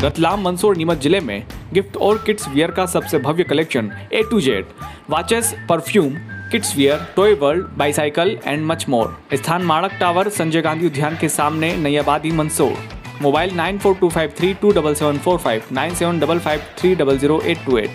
रतलाम, मंदसौर, नीमच जिले में गिफ्ट और किड्स वियर का सबसे भव्य collection A to Z, watches, perfume, kids wear, toy world, bicycle and much more. स्थान माणक टावर, संजय गांधी उद्यान के सामने, नई आबादी, मंदसौर। मोबाइल 9425327745 9755300828।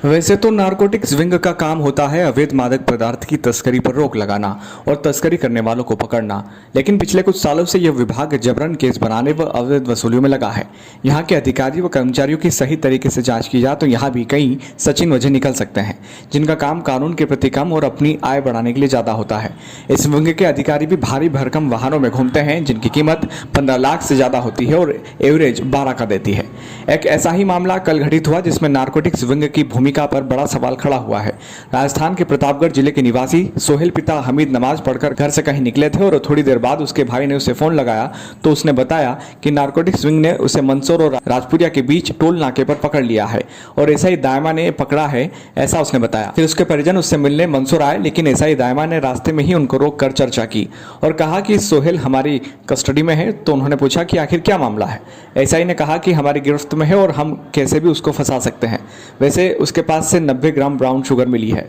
वैसे तो नारकोटिक्स विंग का काम होता है अवैध मादक पदार्थ की तस्करी पर रोक लगाना और तस्करी करने वालों को पकड़ना, लेकिन पिछले कुछ सालों से यह विभाग जबरन केस बनाने व अवैध वसूलियों में लगा है। यहाँ के अधिकारी व कर्मचारियों की सही तरीके से जांच की जाए तो यहाँ भी कई सचिन वजह निकल सकते हैं, जिनका काम कानून के प्रति कम और अपनी आय बढ़ाने के लिए ज़्यादा होता है। इस विंग के अधिकारी भी भारी भरकम वाहनों में घूमते हैं, जिनकी कीमत 15 लाख से ज़्यादा होती है और एवरेज 12 का देती है। एक ऐसा ही मामला कल घटित हुआ जिसमें नारकोटिक्स विंग की भूमिका पर बड़ा सवाल खड़ा हुआ है। राजस्थान के प्रतापगढ़ जिले के निवासी सोहेल पिता हमीद नमाज पढ़कर घर से कहीं निकले थे और थोड़ी देर बाद उसके भाई ने उसे फोन लगाया तो उसने बताया कि नारकोटिक्स विंग ने उसे मंदसौर और राजपुरिया के बीच टोल नाके पर पकड़ लिया है और एसआई दायमा ने पकड़ा है, ऐसा उसने बताया। फिर उसके परिजन उससे मिलने मंदसौर आए, लेकिन एसआई दायमा ने रास्ते में ही उनको रोक कर चर्चा की और कहा कि सोहेल हमारी कस्टडी में है। तो उन्होंने पूछा कि आखिर क्या मामला है। एसआई ने कहा कि हमारी गिरफ्त में है और हम कैसे भी उसको फंसा सकते हैं। वैसे उसके पास से 90 ग्राम ब्राउन शुगर मिली है।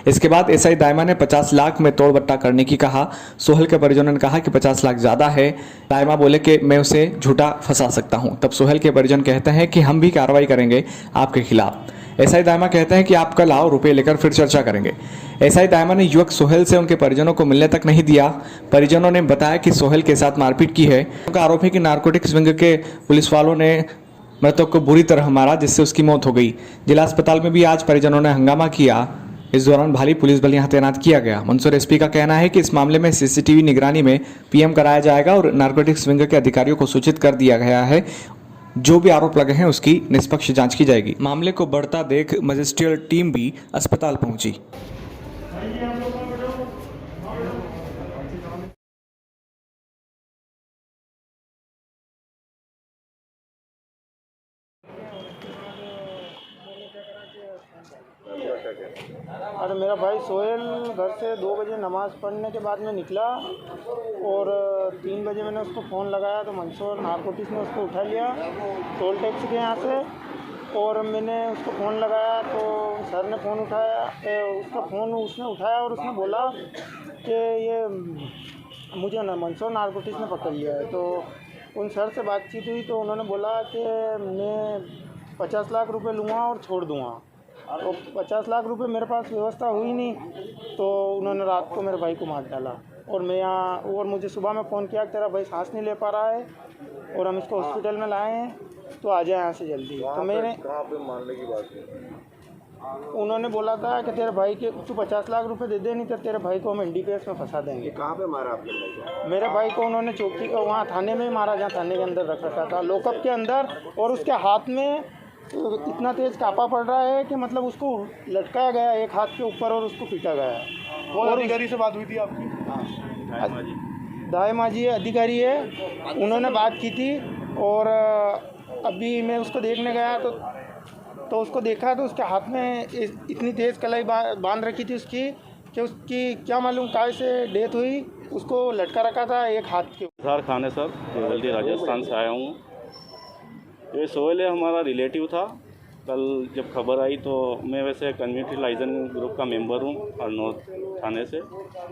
इसके बाद एसआई दायमा ने 50 लाख में तोड़ बट्टा करने की कहा। सोहेल के परिजनों ने कहा कि 50 लाख ज्यादा है। दायमा बोले कि मैं उसे झूठा फंसा सकता हूं। तब सोहेल के परिजन कहते हैं कि हम भी कार्रवाई करेंगे आपके खिलाफ। एसआई दायमा कहते हैं कि आप कल आओ, रुपए लेकर फिर चर्चा करेंगे। एसआई दायमा ने युवक सोहेल से उनके परिजनों को मिलने तक नहीं दिया। परिजनों ने बताया कि सोहेल के साथ मारपीट की है। उनका आरोप है कि नारकोटिक्स विंग के पुलिस वालों ने मृतक को बुरी तरह मारा, जिससे उसकी मौत हो गई। जिला अस्पताल में भी आज परिजनों ने हंगामा किया। इस दौरान भारी पुलिस बल यहां तैनात किया गया। मंदसौर एसपी का कहना है कि इस मामले में सीसीटीवी निगरानी में पीएम कराया जाएगा और नारकोटिक्स विंग के अधिकारियों को सूचित कर दिया गया है। जो भी आरोप लगे हैं उसकी निष्पक्ष जांच की जाएगी। मामले को बढ़ता देख मजिस्ट्रियल टीम भी अस्पताल पहुंची। अरे मेरा भाई सोहेल घर से 2 बजे नमाज़ पढ़ने के बाद में निकला और 3 बजे मैंने उसको फ़ोन लगाया तो मंदसौर नारकोटिक्स ने उसको उठा लिया टोल टैक्स के यहाँ से। और मैंने उसको फ़ोन लगाया तो सर ने फ़ोन उठाया, उसका फ़ोन उसने उठाया और उसने बोला कि ये मुझे ना मंदसौर नारकोटिक्स ने पकड़ लिया है। तो उन सर से बातचीत हुई तो उन्होंने बोला कि मैं 50 लाख रुपए लूँगा और छोड़ दूँगा। तो 50 लाख रुपए मेरे पास व्यवस्था हुई नहीं, तो उन्होंने रात को मेरे भाई को मार डाला। और मैं यहाँ और मुझे सुबह में फ़ोन किया कि तेरा भाई सांस नहीं ले पा रहा है और हम इसको हॉस्पिटल में लाए हैं, तो आ जाए यहाँ से जल्दी। तो मैंने कहाँ पे मारने की बात की? उन्होंने बोला था कि तेरे भाई के तू 50 लाख रुपए दे दे, नहीं तो तेरे भाई को हम NDPS में फंसा देंगे। कहाँ पे मारा आपके भाई को? मेरे भाई को उन्होंने चौकी वहाँ थाने में मारा, जहाँ थाने के अंदर रख रखा था, लॉकअप के अंदर। और उसके हाथ में इतना तेज कापा पड़ रहा है कि मतलब उसको लटकाया गया एक हाथ के ऊपर और उसको पीटा गया। और अधिकारी से बात हुई थी आपकी? दायमा जी अधिकारी है, उन्होंने बात की थी। और अभी मैं उसको देखने गया तो उसको देखा तो उसके हाथ में इतनी तेज़ कलाई बांध रखी थी उसकी कि उसकी क्या मालूम काय से डेथ हुई। उसको लटका रखा था एक हाथ के। सर खाने सर जल्दी राजस्थान से आया हूँ। ये सोहेल हमारा रिलेटिव था। कल जब खबर आई तो मैं वैसे कम्युनिटी लाइजन ग्रुप का मेंबर हूँ हरनौर थाने से।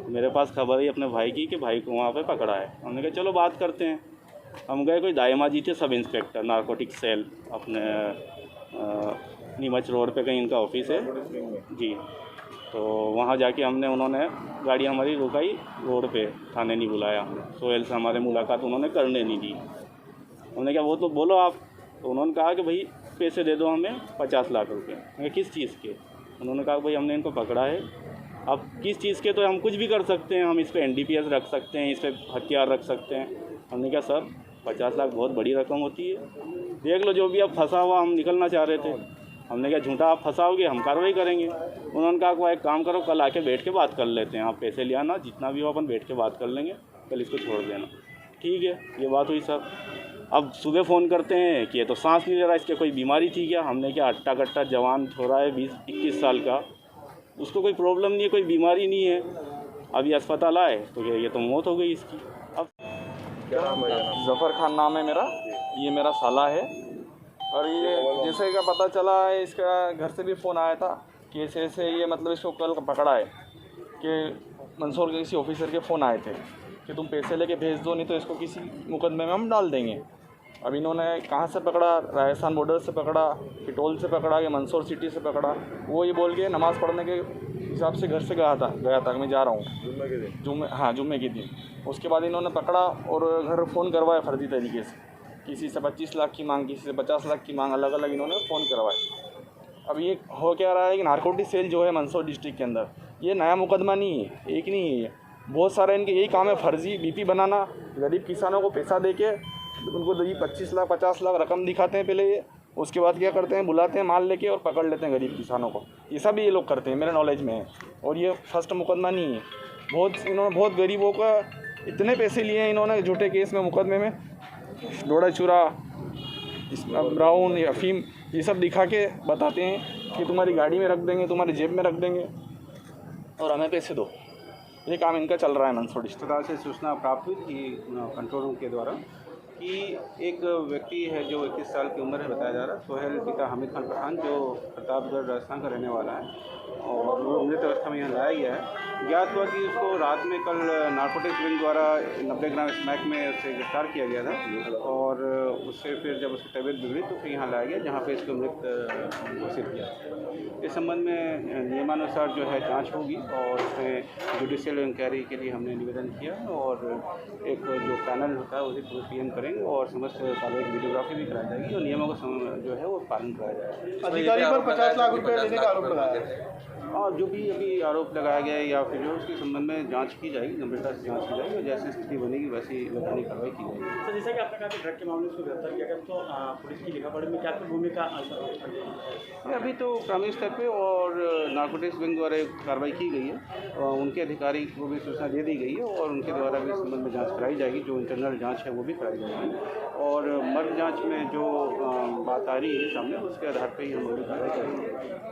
मेरे पास खबर आई अपने भाई की कि भाई को वहाँ पे पकड़ा है। हमने कहा चलो बात करते हैं। हम गए, कोई दायमा जी थे सब इंस्पेक्टर नारकोटिक सेल, अपने नीमच रोड पे कहीं इनका ऑफिस है जी। तो वहाँ जाके उन्होंने गाड़ी हमारी रुकाई रोड पे, थाने नहीं बुलाया। सोहेल से हमारे मुलाकात उन्होंने करने नहीं दी। उन्होंने कहा वो तो बोलो आप। तो उन्होंने कहा कि भाई पैसे दे दो हमें 50 लाख रुपए। किस चीज़ के? उन्होंने कहा भाई हमने इनको पकड़ा है। अब किस चीज़ के? तो हम कुछ भी कर सकते हैं, हम इस पर NDPS रख सकते हैं, इस पर हथियार रख सकते हैं। हमने कहा सर 50 लाख बहुत बड़ी रकम होती है, देख लो जो भी अब फंसा हुआ। हम निकलना चाह रहे थे। हमने कहा झूठा आप फंसाओगे हम कार्रवाई करेंगे। उन्होंने कहा वो एक काम करो, कल आके बैठ के बात कर लेते हैं, आप पैसे ले आना, जितना भी हो अपन बैठ के बात कर लेंगे, कल इसको छोड़ देना। ठीक है, ये बात हुई सर। अब सुबह फ़ोन करते हैं कि ये तो सांस नहीं ले रहा, इसके कोई बीमारी थी क्या? हमने क्या अट्टा कट्टा जवान छोरा है 20-21 साल का, उसको कोई प्रॉब्लम नहीं है, कोई बीमारी नहीं है। अभी अस्पताल आए तो ये तो मौत हो गई इसकी। अब क्या नाम है? जफ़र खान नाम है मेरा। ये मेरा साला है और ये जैसे का पता चला है, इसका घर से भी फ़ोन आया था कि ऐसे ऐसे ये मतलब इसको कल पकड़ा है कि मंदसौर के किसी ऑफिसर के फ़ोन आए थे कि तुम पैसे लेके भेज दो, नहीं तो इसको किसी मुकदमे में हम डाल देंगे। अब इन्होंने कहाँ से पकड़ा, राजस्थान बॉर्डर से पकड़ा, पिटोल से पकड़ा या मंदसौर सिटी से पकड़ा, वो ये बोल के नमाज़ पढ़ने के हिसाब से घर से गया था कि मैं जा रहा हूँ जुम्मे के दिन। जुम्मे के दिन। उसके बाद इन्होंने पकड़ा और घर फ़ोन करवाया फर्जी तरीके से, किसी से 25 लाख की मांग, किसी से 50 लाख की मांग, अलग अलग इन्होंने फ़ोन करवाए। अब ये हो क्या रहा है कि नारकोटिक सेल जो है मंदसौर डिस्ट्रिक्ट के अंदर, ये नया मुकदमा नहीं है, एक नहीं है ये, बहुत सारे इनके यही काम है, फर्जी बीपी बनाना, गरीब किसानों को पैसा दे के उनको 25 लाख 50 लाख रकम दिखाते हैं पहले ये, उसके बाद क्या करते हैं, बुलाते हैं माल लेके और पकड़ लेते हैं गरीब किसानों को। ये सब ये लोग करते हैं, मेरे नॉलेज में है, और ये फर्स्ट मुकदमा नहीं है। इन्होंने बहुत गरीबों का इतने पैसे लिए हैं इन्होंने झूठे केस में, मुकदमे में, डोडा चूरा, ब्राउन या अफीम, ये सब दिखा के बताते हैं कि तुम्हारी गाड़ी में रख देंगे, तुम्हारी जेब में रख देंगे और हमें पैसे दो। ये काम इनका चल रहा है मंदसौर डिस्ट्रिक्ट। अस्पताल से सूचना प्राप्त हुई थी कंट्रोल रूम के द्वारा कि एक व्यक्ति है जो 21 साल की उम्र है, बताया जा रहा है, सोहेल पिता हामिद खान पठान, जो प्रतापगढ़ राजस्थान का रहने वाला है और वो मृत अवस्था में यहाँ लाया गया है। ज्ञात हुआ कि उसको रात में कल नारकोटिक्स विंग द्वारा 90 ग्राम स्मैक में उससे गिरफ्तार किया गया था और उससे फिर जब उसकी तबीयत बिगड़ी तो फिर यहाँ लाया गया, जहाँ पे इसको मृत घोषित किया। इस संबंध में नियमानुसार जो है जांच होगी और उसमें जुडिशियल इंक्वायरी के लिए हमने निवेदन किया और एक जो पैनल होता है उसे पीएम करेंगे और समस्त कार्रवाई की वीडियोग्राफी भी कराई जाएगी और नियमों का जो है वो पालन कराया जाएगा। अधिकारी पर 50 लाख रुपए लेने का आरोप लगाया है। और जो भी अभी आरोप लगाया गया है या फिर जो उसके संबंध में जांच की जाएगी, गंभीरता से जांच की जाएगी और जैसी स्थिति बनेगी वैसी वैधानिक कार्रवाई की जाएगी। सर, जैसा कि आपने कहा कि ड्रग के मामले में उसको गिरफ्तार किया गया, तो पुलिस की लिखापढ़ी में क्या भूमिका अभी तो प्राथमिक स्तर पे और नारकोटिक्स विंग द्वारा एक कार्रवाई की गई है और उनके अधिकारी को भी सूचना दे दी गई है और उनके द्वारा भी इस संबंध में जाँच कराई जाएगी। जो इंटरनल जाँच है वो भी कराई जाएगी और मर्ग जाँच में जो बात आ रही है सामने, उसके आधार पर ही हम लोग कार्रवाई करेंगे।